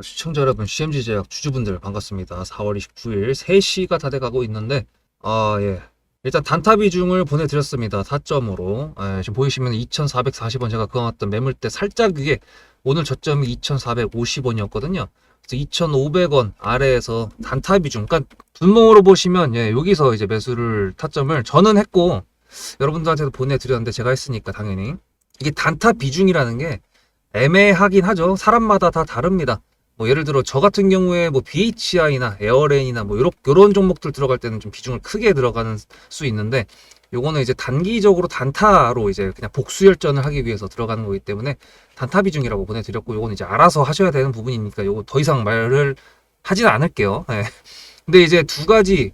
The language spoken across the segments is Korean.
시청자 여러분, CMG 제약 주주분들 반갑습니다. 4월 29일 3시가 다 돼가고 있는데, 예. 일단 단타 비중을 보내드렸습니다. 4점으로. 지금 보이시면 2,440원 제가 그어놨던 매물대 살짝 위에 오늘 저점이 2,450원이었거든요. 그래서 2,500원 아래에서 단타 비중, 그러니까 분봉으로 보시면, 여기서 이제 매수를 타점을 저는 했고, 여러분들한테도 보내드렸는데 제가 했으니까 당연히. 이게 단타 비중이라는 게 애매하긴 하죠. 사람마다 다 다릅니다. 뭐 예를 들어 저 같은 경우에 뭐 BHI나 에어레인이나 뭐 요런 종목들 들어갈 때는 좀 비중을 크게 들어가는 수 있는데, 요거는 이제 단기적으로 단타로 이제 그냥 복수 열전을 하기 위해서 들어가는 거기 때문에 단타 비중이라고 보내드렸고, 요거는 이제 알아서 하셔야 되는 부분이니까 요거 더 이상 말을 하진 않을게요. 예. 근데 이제 두 가지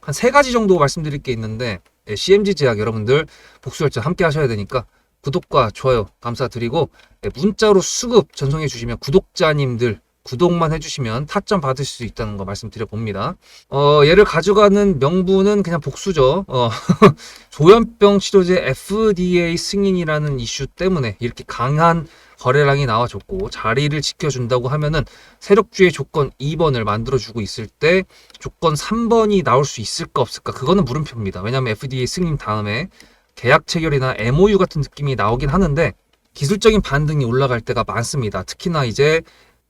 한 세 가지 정도 말씀드릴 게 있는데, CMG 제약 여러분들 복수 열전 함께 하셔야 되니까 구독과 좋아요 감사드리고, 문자로 수급 전송해 주시면 구독자님들 구독만 해주시면 타점 받을 수 있다는 거 말씀드려 봅니다. 얘를 가져가는 명분은 그냥 복수죠. 조현병 치료제 FDA 승인이라는 이슈 때문에 이렇게 강한 거래량이 나와줬고, 자리를 지켜준다고 하면은 세력주의 조건 2번을 만들어주고 있을 때 조건 3번이 나올 수 있을까 없을까, 그거는 물음표입니다. 왜냐하면 FDA 승인 다음에 계약 체결이나 MOU 같은 느낌이 나오긴 하는데 기술적인 반등이 올라갈 때가 많습니다. 특히나 이제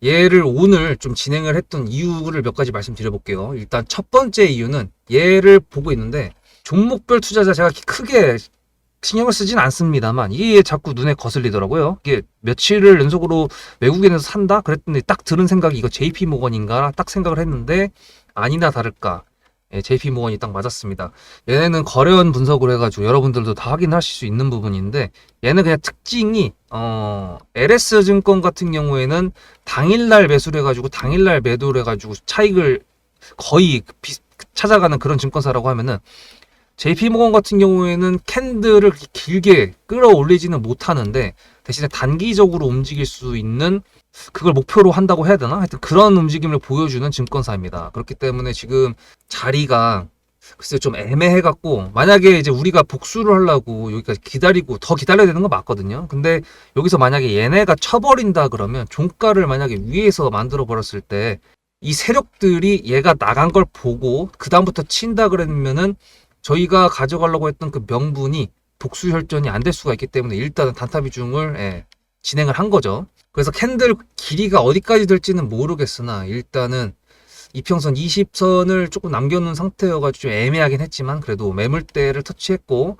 얘를 오늘 좀 진행을 했던 이유를 몇 가지 말씀드려볼게요. 일단 첫 번째 이유는 얘를 보고 있는데 종목별 투자자 제가 크게 신경을 쓰진 않습니다만 이게 자꾸 눈에 거슬리더라고요. 이게 며칠을 연속으로 외국인에서 산다? 그랬더니 딱 들은 생각이 이거 JP모건인가 딱 생각을 했는데, 아니나 다를까 JP모건이 딱 맞았습니다. 얘네는 거래원 분석을 해가지고 여러분들도 다 확인하실 수 있는 부분인데, 얘는 그냥 특징이 LS증권 같은 경우에는 당일날 매수를 해가지고 당일날 매도를 해가지고 차익을 거의 찾아가는 그런 증권사라고 하면은, JP모건 같은 경우에는 캔들을 길게 끌어올리지는 못하는데 대신에 단기적으로 움직일 수 있는, 그걸 목표로 한다고 해야 되나? 하여튼 그런 움직임을 보여주는 증권사입니다. 그렇기 때문에 지금 자리가 글쎄 좀 애매해갖고, 만약에 이제 우리가 복수를 하려고 여기까지 기다리고 더 기다려야 되는 거 맞거든요. 근데 여기서 만약에 얘네가 쳐버린다 그러면 종가를 만약에 위에서 만들어 버렸을 때 이 세력들이 얘가 나간 걸 보고 그 다음부터 친다 그러면은 저희가 가져가려고 했던 그 명분이 복수 혈전이 안 될 수가 있기 때문에 일단은 단타 비중을 진행을 한 거죠. 그래서 캔들 길이가 어디까지 될지는 모르겠으나 일단은 이평선 20선을 조금 남겨놓은 상태여가지고 좀 애매하긴 했지만 그래도 매물대를 터치했고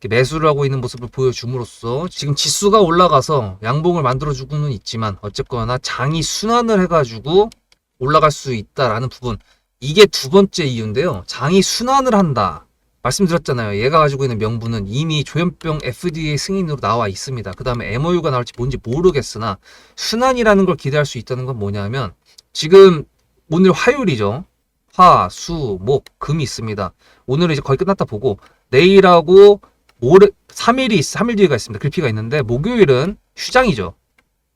매수를 하고 있는 모습을 보여줌으로써 지금 지수가 올라가서 양봉을 만들어주고는 있지만 어쨌거나 장이 순환을 해가지고 올라갈 수 있다라는 부분, 이게 두 번째 이유인데요. 장이 순환을 한다 말씀드렸잖아요. 얘가 가지고 있는 명분은 이미 조현병 FDA 승인으로 나와 있습니다. 그 다음에 MOU가 나올지 뭔지 모르겠으나 순환이라는 걸 기대할 수 있다는 건 뭐냐면, 지금 오늘 화요일이죠. 화, 수, 목, 금이 있습니다. 오늘은 이제 거의 끝났다 보고 내일하고 모레 3일 뒤가 있습니다. 글피가 있는데 목요일은 휴장이죠.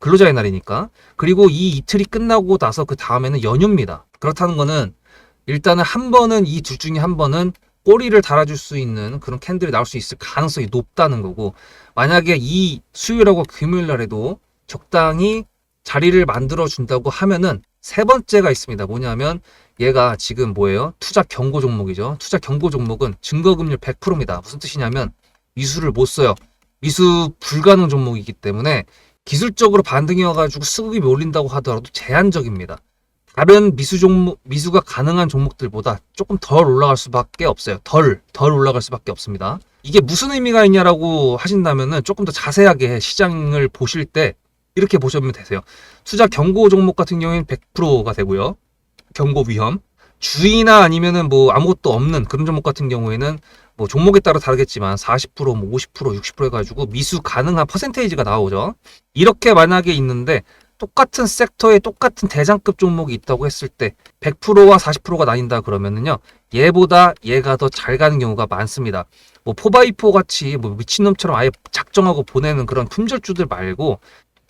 근로자의 날이니까. 그리고 이 이틀이 끝나고 나서 그 다음에는 연휴입니다. 그렇다는 거는 일단은 한 번은 이 둘 중에 한 번은 꼬리를 달아줄 수 있는 그런 캔들이 나올 수 있을 가능성이 높다는 거고, 만약에 이 수요일하고 금요일 날에도 적당히 자리를 만들어 준다고 하면은 세 번째가 있습니다. 뭐냐면 얘가 지금 뭐예요? 투자 경고 종목이죠. 투자 경고 종목은 증거금률 100%입니다. 무슨 뜻이냐면 미수를 못 써요. 미수 불가능 종목이기 때문에 기술적으로 반등이 와가지고 수급이 올린다고 하더라도 제한적입니다. 다른 미수가 가능한 종목들보다 조금 덜 올라갈 수밖에 없어요. 덜 올라갈 수밖에 없습니다. 이게 무슨 의미가 있냐라고 하신다면은 조금 더 자세하게 시장을 보실 때 이렇게 보시면 되세요. 투자 경고 종목 같은 경우에는 100%가 되고요. 경고 위험. 주의나 아니면은 뭐 아무것도 없는 그런 종목 같은 경우에는 뭐 종목에 따라 다르겠지만 40%, 뭐 50%, 60% 해가지고 미수 가능한 퍼센테이지가 나오죠. 이렇게 만약에 있는데 똑같은 섹터에 똑같은 대장급 종목이 있다고 했을 때 100%와 40%가 나뉜다 그러면은요, 얘보다 얘가 더 잘 가는 경우가 많습니다. 뭐 포바이포 같이 뭐 미친놈처럼 아예 작정하고 보내는 그런 품절주들 말고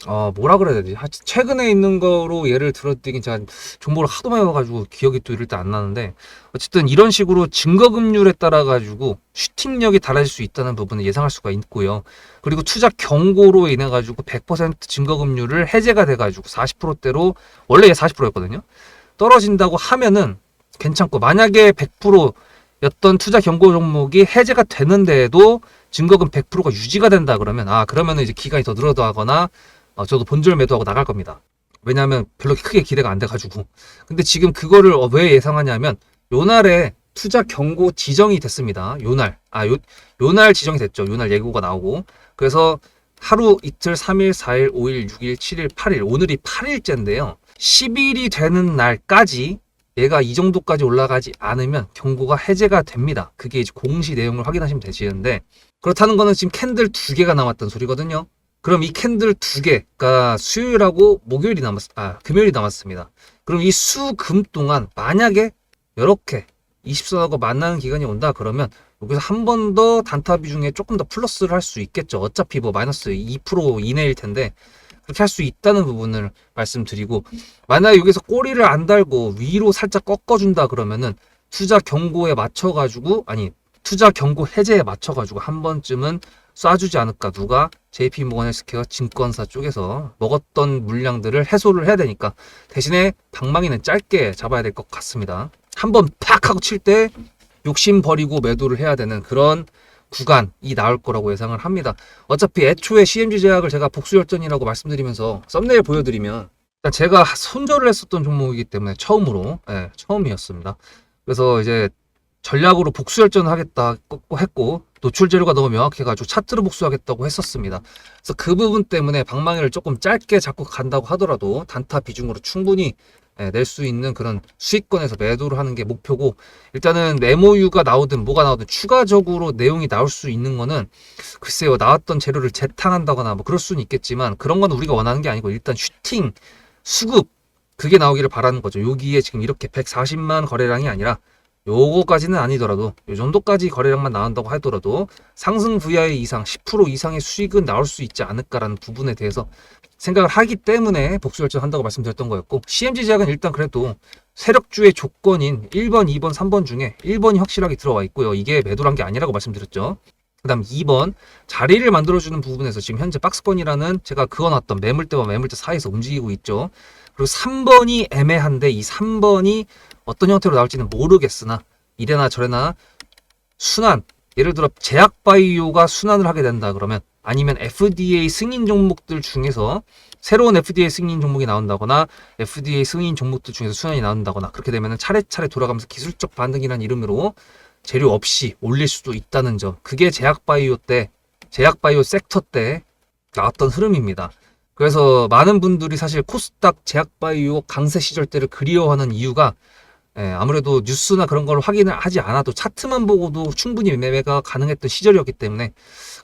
뭐라 그래야 되지? 하여튼 최근에 있는 거로 예를 들어드리긴 제가 정보를 하도 많이 봐가지고 기억이 또 이럴 때 안 나는데, 어쨌든 이런 식으로 증거금률에 따라 가지고 슈팅력이 달라질 수 있다는 부분을 예상할 수가 있고요. 그리고 투자 경고로 인해 가지고 100% 증거금률을 해제가 돼 가지고 40%대로, 원래 40%였거든요. 떨어진다고 하면은 괜찮고, 만약에 100%였던 투자 경고 종목이 해제가 되는데도 증거금 100%가 유지가 된다 그러면, 그러면은 이제 기간이 더 늘어나거나, 저도 본절 매도하고 나갈 겁니다. 왜냐하면 별로 크게 기대가 안 돼가지고. 근데 지금 그거를 왜 예상하냐면, 요날에 투자 경고 지정이 됐습니다. 요날 지정이 됐죠. 요날 예고가 나오고. 그래서 하루, 이틀, 3일, 4일, 5일, 6일, 7일, 8일, 오늘이 8일째인데요. 10일이 되는 날까지 얘가 이 정도까지 올라가지 않으면 경고가 해제가 됩니다. 그게 이제 공시 내용을 확인하시면 되시는데, 그렇다는 거는 지금 캔들 2개가 남았던 소리거든요. 그럼 이 캔들 2개가 수요일하고 금요일이 남았습니다. 그럼 이 수금 동안 만약에 이렇게 20선하고 만나는 기간이 온다 그러면 여기서 한 번 더 단타 비중에 조금 더 플러스를 할 수 있겠죠. 어차피 뭐 마이너스 2% 이내일 텐데 그렇게 할 수 있다는 부분을 말씀드리고, 만약에 여기서 꼬리를 안 달고 위로 살짝 꺾어준다 그러면은 투자 경고에 맞춰가지고, 투자 경고 해제에 맞춰가지고 한 번쯤은 쏴주지 않을까. 누가? JP모건 헬스케어 증권사 쪽에서 먹었던 물량들을 해소를 해야 되니까 대신에 방망이는 짧게 잡아야 될 것 같습니다. 한번 팍 하고 칠 때 욕심 버리고 매도를 해야 되는 그런 구간이 나올 거라고 예상을 합니다. 어차피 애초에 CMG 제약을 제가 복수열전이라고 말씀드리면서 썸네일 보여드리면, 제가 손절을 했었던 종목이기 때문에 처음이었습니다. 그래서 이제 전략으로 복수열전을 하겠다 했고, 노출 재료가 너무 명확해가지고 차트로 복수하겠다고 했었습니다. 그래서 그 부분 때문에 방망이를 조금 짧게 잡고 간다고 하더라도 단타 비중으로 충분히 낼 수 있는 그런 수익권에서 매도를 하는 게 목표고, 일단은 MOU가 나오든 뭐가 나오든 추가적으로 내용이 나올 수 있는 거는, 글쎄요, 나왔던 재료를 재탕한다거나 뭐 그럴 수는 있겠지만 그런 건 우리가 원하는 게 아니고, 일단 슈팅, 수급, 그게 나오기를 바라는 거죠. 여기에 지금 이렇게 140만 거래량이 아니라 요거까지는 아니더라도 요 정도까지 거래량만 나온다고 하더라도 상승 VI 이상 10% 이상의 수익은 나올 수 있지 않을까라는 부분에 대해서 생각을 하기 때문에 복수열전 한다고 말씀드렸던 거였고, CMG 제약은 일단 그래도 세력주의 조건인 1번, 2번, 3번 중에 1번이 확실하게 들어와 있고요. 이게 매도란 게 아니라고 말씀드렸죠. 그 다음 2번, 자리를 만들어주는 부분에서 지금 현재 박스권이라는 제가 그어놨던 매물대와 매물대 사이에서 움직이고 있죠. 그리고 3번이 애매한데, 이 3번이 어떤 형태로 나올지는 모르겠으나 이래나 저래나 순환, 예를 들어 제약바이오가 순환을 하게 된다 그러면, 아니면 FDA 승인 종목들 중에서 새로운 FDA 승인 종목이 나온다거나 FDA 승인 종목들 중에서 순환이 나온다거나, 그렇게 되면 차례차례 돌아가면서 기술적 반등이라는 이름으로 재료 없이 올릴 수도 있다는 점, 그게 제약바이오 섹터 때 나왔던 흐름입니다. 그래서 많은 분들이 사실 코스닥 제약바이오 강세 시절 때를 그리워하는 이유가, 아무래도 뉴스나 그런 걸 확인을 하지 않아도 차트만 보고도 충분히 매매가 가능했던 시절이었기 때문에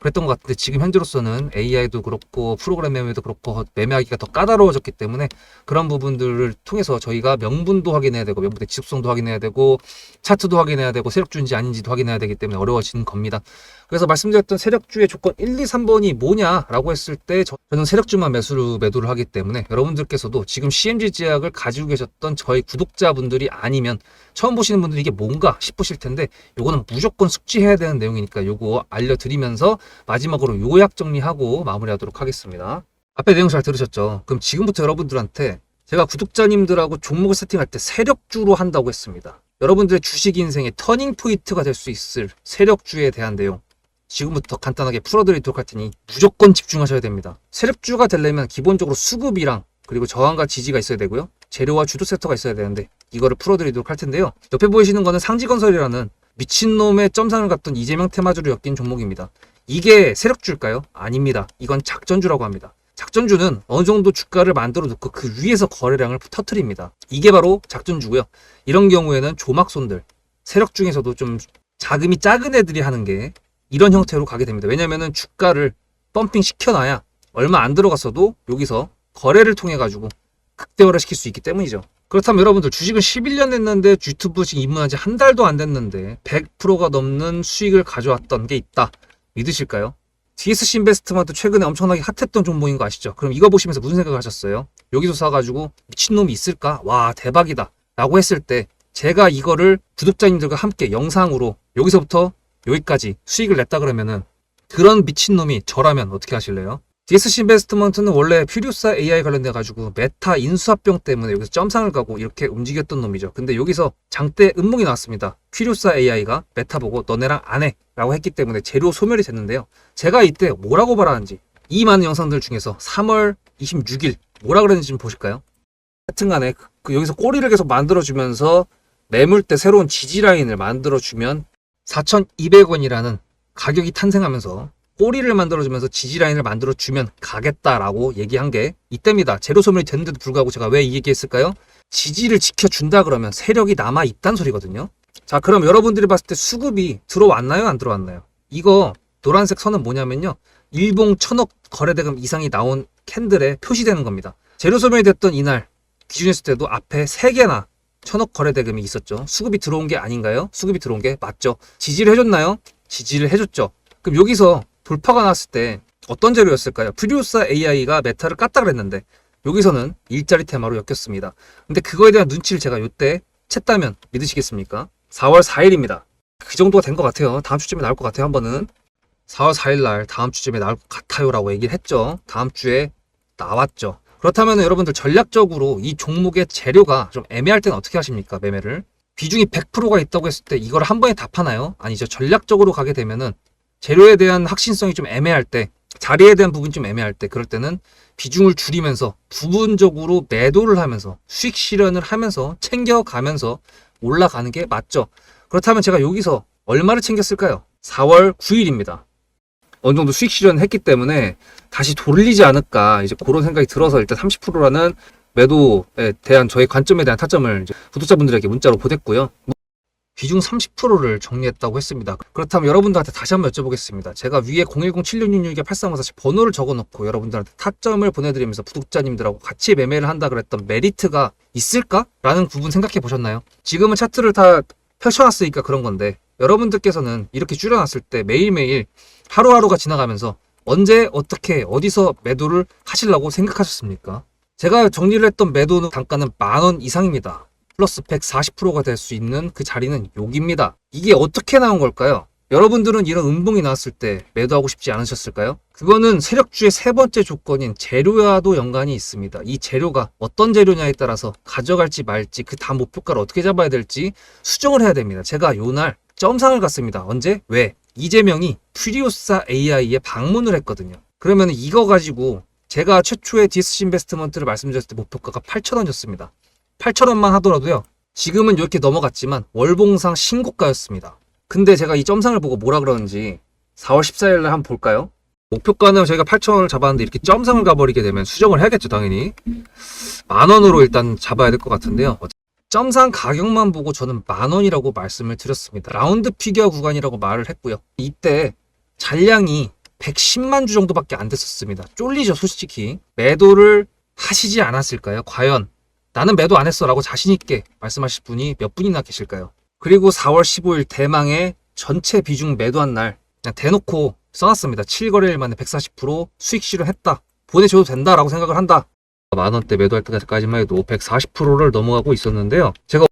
그랬던 것 같은데, 지금 현재로서는 AI도 그렇고 프로그램 매매도 그렇고 매매하기가 더 까다로워졌기 때문에 그런 부분들을 통해서 저희가 명분도 확인해야 되고, 명분의 지속성도 확인해야 되고, 차트도 확인해야 되고, 세력주인지 아닌지도 확인해야 되기 때문에 어려워지는 겁니다. 그래서 말씀드렸던 세력주의 조건 1, 2, 3번이 뭐냐라고 했을 때 저는 세력주만 매도를 하기 때문에, 여러분들께서도 지금 CMG 제약을 가지고 계셨던 저희 구독자분들이 아니면 처음 보시는 분들이 이게 뭔가 싶으실 텐데, 요거는 무조건 숙지해야 되는 내용이니까 요거 알려드리면서 마지막으로 요약 정리하고 마무리하도록 하겠습니다. 앞에 내용 잘 들으셨죠? 그럼 지금부터 여러분들한테 제가 구독자님들하고 종목을 세팅할 때 세력주로 한다고 했습니다. 여러분들의 주식 인생의 터닝 포인트가 될 수 있을 세력주에 대한 내용 지금부터 간단하게 풀어드리도록 할 테니 무조건 집중하셔야 됩니다. 세력주가 되려면 기본적으로 수급이랑 그리고 저항과 지지가 있어야 되고요. 재료와 주도 섹터가 있어야 되는데, 이거를 풀어드리도록 할 텐데요. 옆에 보이시는 거는 상지건설이라는 미친놈의 점상을 갖던 이재명 테마주를 엮인 종목입니다. 이게 세력주일까요? 아닙니다. 이건 작전주라고 합니다. 작전주는 어느 정도 주가를 만들어 놓고 그 위에서 거래량을 터트립니다. 이게 바로 작전주고요. 이런 경우에는 조막손들, 세력 중에서도 좀 자금이 작은 애들이 하는 게 이런 형태로 가게 됩니다. 왜냐면은 주가를 펌핑 시켜놔야 얼마 안 들어갔어도 여기서 거래를 통해 가지고 극대화를 시킬 수 있기 때문이죠. 그렇다면 여러분들, 주식을 11년 했는데 유튜브 지금 입문한 지 한 달도 안 됐는데 100%가 넘는 수익을 가져왔던 게 있다, 믿으실까요? DSC 인베스트먼트 최근에 엄청나게 핫했던 종목인 거 아시죠? 그럼 이거 보시면서 무슨 생각을 하셨어요? 여기서 사가지고 미친놈이 있을까? 와 대박이다 라고 했을 때 제가 이거를 구독자님들과 함께 영상으로 여기서부터 여기까지 수익을 냈다 그러면은 그런 미친놈이 저라면 어떻게 하실래요? DSC 인베스트먼트는 원래 퓨리오사 AI 관련돼가지고 메타 인수합병 때문에 여기서 점상을 가고 이렇게 움직였던 놈이죠. 근데 여기서 장대 음목이 나왔습니다. 퓨리오사 AI가 메타 보고 너네랑 안 해 라고 했기 때문에 재료 소멸이 됐는데요. 제가 이때 뭐라고 말하는지 이 많은 영상들 중에서 3월 26일 뭐라 그랬는지 좀 보실까요? 하여튼간에 여기서 꼬리를 계속 만들어주면서 매물대 새로운 지지라인을 만들어주면 4,200원이라는 가격이 탄생하면서 꼬리를 만들어주면서 지지라인을 만들어주면 가겠다라고 얘기한 게 이때입니다. 재료 소멸이 됐는데도 불구하고 제가 왜 이 얘기했을까요? 지지를 지켜준다 그러면 세력이 남아있단 소리거든요. 자, 그럼 여러분들이 봤을 때 수급이 들어왔나요? 안 들어왔나요? 이거 노란색 선은 뭐냐면요. 일봉 1,000억 거래대금 이상이 나온 캔들에 표시되는 겁니다. 재료 소멸이 됐던 이날 기준했을 때도 앞에 3개나 1,000억 거래대금이 있었죠. 수급이 들어온 게 아닌가요? 수급이 들어온 게 맞죠. 지지를 해줬나요? 지지를 해줬죠. 그럼 여기서 돌파가 났을 때 어떤 재료였을까요? 퓨리오사 AI가 메타를 깠다 그랬는데 여기서는 일자리 테마로 엮였습니다. 근데 그거에 대한 눈치를 제가 이때 챘다면 믿으시겠습니까? 4월 4일입니다. 그 정도가 된 것 같아요. 다음 주쯤에 나올 것 같아요. 한 번은 4월 4일 날 다음 주쯤에 나올 것 같아요 라고 얘기를 했죠. 다음 주에 나왔죠. 그렇다면 여러분들 전략적으로 이 종목의 재료가 좀 애매할 때는 어떻게 하십니까? 매매를 비중이 100%가 있다고 했을 때 이걸 한 번에 다 파나요? 아니죠. 전략적으로 가게 되면은 재료에 대한 확신성이 좀 애매할 때, 자리에 대한 부분이 좀 애매할 때, 그럴 때는 비중을 줄이면서 부분적으로 매도를 하면서 수익 실현을 하면서 챙겨가면서 올라가는 게 맞죠. 그렇다면 제가 여기서 얼마를 챙겼을까요? 4월 9일입니다. 어느 정도 수익 실현을 했기 때문에 다시 돌리지 않을까 이제 그런 생각이 들어서 일단 30%라는 매도에 대한 저의 관점에 대한 타점을 이제 구독자분들에게 문자로 보냈고요. 비중 30%를 정리했다고 했습니다. 그렇다면 여러분들한테 다시 한번 여쭤보겠습니다. 제가 위에 010-7666-8354 번호를 적어놓고 여러분들한테 타점을 보내드리면서 구독자님들하고 같이 매매를 한다 그랬던 메리트가 있을까? 라는 부분 생각해 보셨나요? 지금은 차트를 다 펼쳐놨으니까 그런 건데 여러분들께서는 이렇게 줄여놨을 때 매일매일 하루하루가 지나가면서 언제 어떻게 어디서 매도를 하시려고 생각하셨습니까? 제가 정리를 했던 매도 단가는 10,000원 이상입니다. 플러스 140%가 될 수 있는 그 자리는 여기입니다. 이게 어떻게 나온 걸까요? 여러분들은 이런 음봉이 나왔을 때 매도하고 싶지 않으셨을까요? 그거는 세력주의 세 번째 조건인 재료와도 연관이 있습니다. 이 재료가 어떤 재료냐에 따라서 가져갈지 말지 그 다음 목표가를 어떻게 잡아야 될지 수정을 해야 됩니다. 제가 요날 점상을 갔습니다. 언제? 왜? 이재명이 퓨리오사 AI에 방문을 했거든요. 그러면 이거 가지고 제가 최초의 DSC 인베스트먼트를 말씀드렸을 때 목표가가 8,000원이었습니다. 8,000원만 하더라도요. 지금은 이렇게 넘어갔지만 월봉상 신고가였습니다. 근데 제가 이 점상을 보고 뭐라 그러는지 4월 14일 날 한번 볼까요? 목표가는 저희가 8,000원을 잡았는데 이렇게 점상을 가버리게 되면 수정을 해야겠죠, 당연히. 10,000원으로 일단 잡아야 될 것 같은데요. 점상 가격만 보고 저는 10,000원이라고 말씀을 드렸습니다. 라운드 피겨 구간이라고 말을 했고요. 이때 잔량이 110만 주 정도밖에 안 됐었습니다. 쫄리죠, 솔직히. 매도를 하시지 않았을까요? 과연 나는 매도 안 했어 라고 자신있게 말씀하실 분이 몇 분이나 계실까요? 그리고 4월 15일 대망의 전체 비중 매도한 날 그냥 대놓고 써놨습니다. 7거래일 만에 140% 수익 실현했다. 보내줘도 된다라고 생각을 한다. 10,000원대 매도할 때까지만 해도 140%를 넘어가고 있었는데요. 제가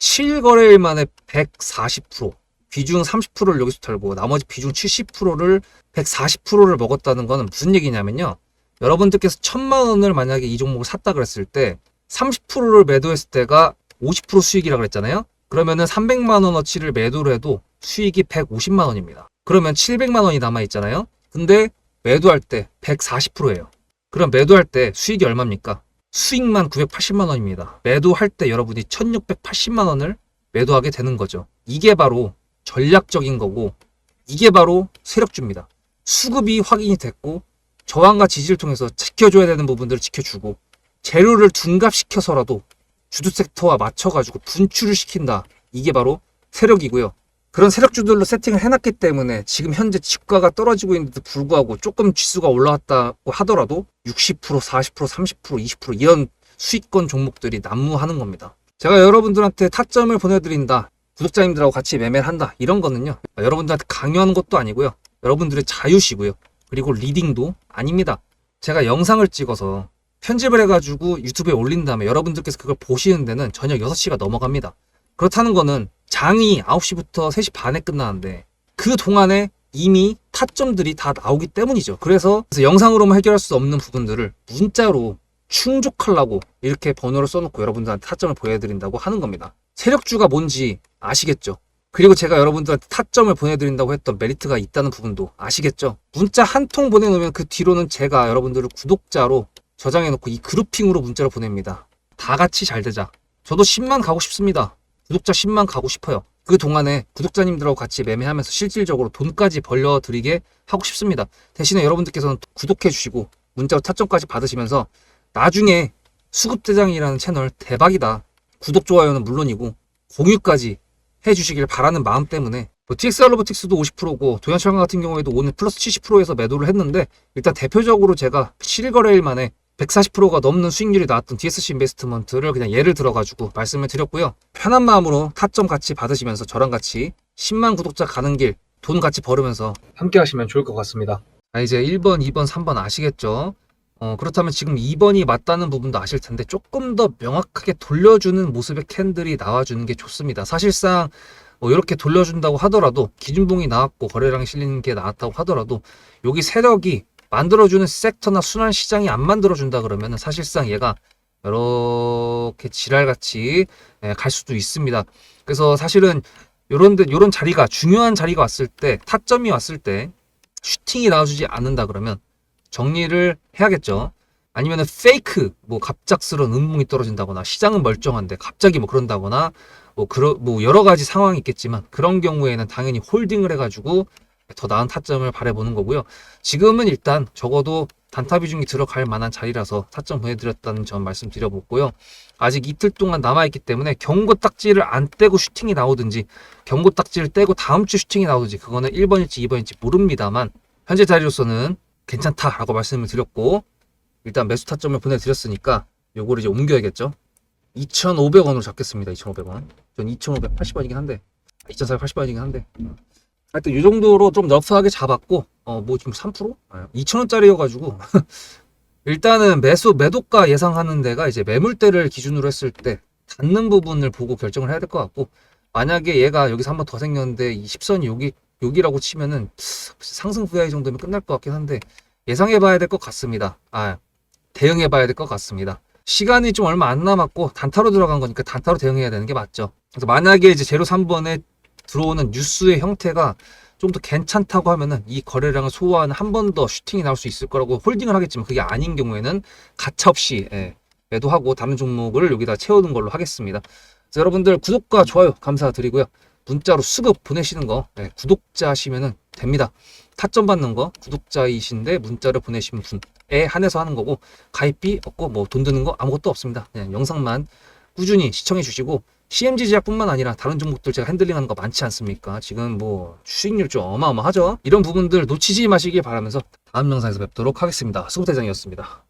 7거래일 만에 140% 비중 30%를 여기서 털고 나머지 비중 70%를 140%를 먹었다는 거는 무슨 얘기냐면요. 여러분들께서 1,000만 원을 만약에 이 종목을 샀다 그랬을 때 30%를 매도했을 때가 50% 수익이라고 그랬잖아요. 그러면은 300만 원어치를 매도를 해도 수익이 150만 원입니다. 그러면 700만 원이 남아 있잖아요. 근데 매도할 때 140%예요. 그럼 매도할 때 수익이 얼마입니까? 수익만 980만 원입니다. 매도할 때 여러분이 1680만 원을 매도하게 되는 거죠. 이게 바로 전략적인 거고 이게 바로 세력주입니다. 수급이 확인이 됐고 저항과 지지를 통해서 지켜줘야 되는 부분들을 지켜주고 재료를 둔갑시켜서라도 주도 섹터와 맞춰가지고 분출을 시킨다. 이게 바로 세력이고요. 그런 세력주들로 세팅을 해놨기 때문에 지금 현재 주가가 떨어지고 있는데도 불구하고 조금 지수가 올라왔다고 하더라도 60%, 40%, 30%, 20% 이런 수익권 종목들이 난무하는 겁니다. 제가 여러분들한테 타점을 보내드린다. 구독자님들하고 같이 매매를 한다. 이런 거는요. 여러분들한테 강요하는 것도 아니고요. 여러분들의 자유시고요. 그리고 리딩도 아닙니다. 제가 영상을 찍어서 편집을 해가지고 유튜브에 올린 다음에 여러분들께서 그걸 보시는 데는 저녁 6시가 넘어갑니다. 그렇다는 거는 장이 9시부터 3시 반에 끝나는데 그 동안에 이미 타점들이 다 나오기 때문이죠. 그래서 영상으로만 해결할 수 없는 부분들을 문자로 충족하려고 이렇게 번호를 써놓고 여러분들한테 타점을 보여드린다고 하는 겁니다. 세력주가 뭔지 아시겠죠? 그리고 제가 여러분들한테 타점을 보내드린다고 했던 메리트가 있다는 부분도 아시겠죠? 문자 한 통 보내놓으면 그 뒤로는 제가 여러분들을 구독자로 저장해놓고 이 그룹핑으로 문자를 보냅니다. 다 같이 잘 되자. 저도 10만 가고 싶습니다. 구독자 10만 가고 싶어요. 그 동안에 구독자님들하고 같이 매매하면서 실질적으로 돈까지 벌려드리게 하고 싶습니다. 대신에 여러분들께서는 구독해주시고 문자로 타점까지 받으시면서 나중에 수급대장이라는 채널 대박이다. 구독, 좋아요는 물론이고 공유까지 해주시길 바라는 마음 때문에 TXR 로보틱스도 50%고 도연철강 같은 경우에도 오늘 플러스 70%에서 매도를 했는데 일단 대표적으로 제가 7거래일 만에 140%가 넘는 수익률이 나왔던 DSC 인베스트먼트를 그냥 예를 들어가지고 말씀을 드렸고요. 편한 마음으로 타점 같이 받으시면서 저랑 같이 10만 구독자 가는 길 돈 같이 벌으면서 함께 하시면 좋을 것 같습니다. 이제 1번, 2번, 3번 아시겠죠? 그렇다면 지금 2번이 맞다는 부분도 아실 텐데 조금 더 명확하게 돌려주는 모습의 캔들이 나와주는 게 좋습니다. 사실상 이렇게 돌려준다고 하더라도 기준봉이 나왔고 거래량이 실리는 게 나왔다고 하더라도 여기 세력이 만들어주는 섹터나 순환 시장이 안 만들어준다 그러면은 사실상 얘가 이렇게 지랄같이 갈 수도 있습니다. 그래서 사실은 요런 자리가 중요한 자리가 왔을 때 타점이 왔을 때 슈팅이 나와주지 않는다 그러면 정리를 해야겠죠. 아니면은 페이크 갑작스러운 음봉이 떨어진다거나 시장은 멀쩡한데 갑자기 그런다거나 여러 가지 상황이 있겠지만 그런 경우에는 당연히 홀딩을 해가지고 더 나은 타점을 바라보는 거고요. 지금은 일단 적어도 단타 비중이 들어갈 만한 자리라서 타점 보내드렸다는 점 말씀드려보고요. 아직 이틀 동안 남아있기 때문에 경고 딱지를 안 떼고 슈팅이 나오든지 경고 딱지를 떼고 다음 주 슈팅이 나오든지 그거는 1번일지 2번일지 모릅니다만 현재 자리로서는 괜찮다라고 말씀을 드렸고 일단 매수 타점을 보내드렸으니까 요거를 이제 옮겨야겠죠. 2,500원으로 잡겠습니다. 2,500원. 전 2,580원이긴 한데 2,480원이긴 한데 하여튼 이 정도로 좀 러프하게 잡았고 지금 3%? 2,000원짜리여가지고 일단은 매도가 예상하는 데가 이제 매물대를 기준으로 했을 때 닿는 부분을 보고 결정을 해야 될 것 같고 만약에 얘가 여기서 한 번 더 생겼는데 이 10선이 여기라고 치면은 상승 VI 정도면 끝날 것 같긴 한데 예상해 봐야 될 것 같습니다. 대응해 봐야 될 것 같습니다. 시간이 좀 얼마 안 남았고 단타로 들어간 거니까 단타로 대응해야 되는 게 맞죠. 그래서 만약에 이제 제로 3번에 들어오는 뉴스의 형태가 좀 더 괜찮다고 하면은 이 거래량을 소화하는 한 번 더 슈팅이 나올 수 있을 거라고 홀딩을 하겠지만 그게 아닌 경우에는 가차없이 매도하고 다른 종목을 여기다 채우는 걸로 하겠습니다. 그래서 여러분들 구독과 좋아요 감사드리고요. 문자로 수급 보내시는 거 구독자시면은 됩니다. 타점 받는 거 구독자이신데 문자를 보내신 분에 한해서 하는 거고 가입비 없고 돈 드는 거 아무것도 없습니다. 그냥 영상만 꾸준히 시청해 주시고 CMG 제약뿐만 아니라 다른 종목들 제가 핸들링하는 거 많지 않습니까? 지금 수익률 좀 어마어마하죠? 이런 부분들 놓치지 마시길 바라면서 다음 영상에서 뵙도록 하겠습니다. 수고대장이었습니다.